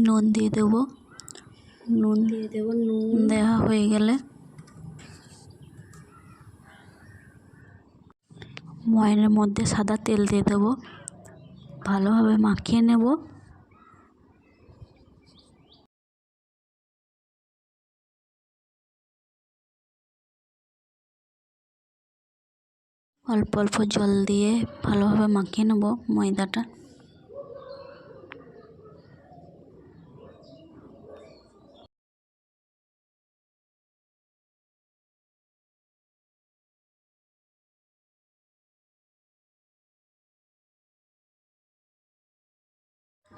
নুন দিয়ে দেবো। নুন দেওয়া হয়ে গেলে ময়নের মধ্যে সাদা তেল দিয়ে দেবো। ভালোভাবে মাখিয়ে নেব। অল্প অল্প জল দিয়ে ভালোভাবে মাখিয়ে নেব ময়দাটা।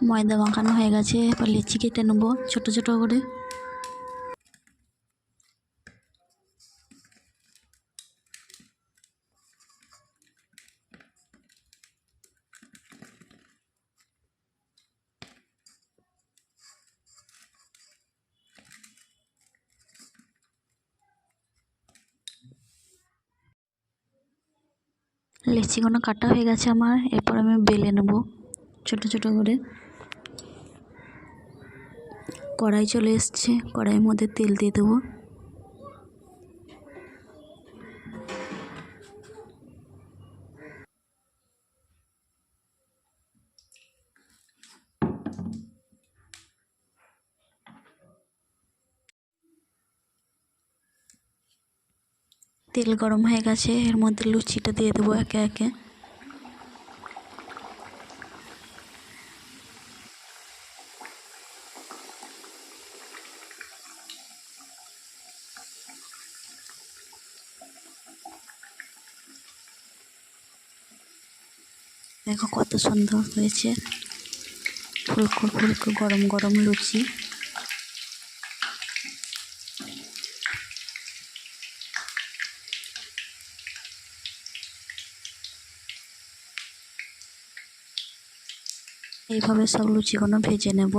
ময়দা মাখানো হয়ে গেছে, এবার লিচি কেটে নেব ছোট ছোট করে। লিচিগুলো কাটা হয়ে গেছে আমার, এরপর আমি বেলে নেব ছোট ছোট করে। কড়াই চলে এসছে, কড়াইয়ের মধ্যে তেল দিয়ে দেবো। তেল গরম হয়ে গেছে, এর মধ্যে লুচিটা দিয়ে দেবো একে একে। দেখো কত সুন্দর হয়েছে, ফুলকো ফুলকো গরম গরম লুচি। এইভাবে সব লুচিগুলো ভেজে নেব।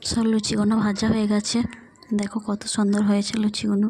সব লুচিগুলো ভাজা হয়ে গেছে, দেখো কত সুন্দর হয়েছে লুচিগুলো।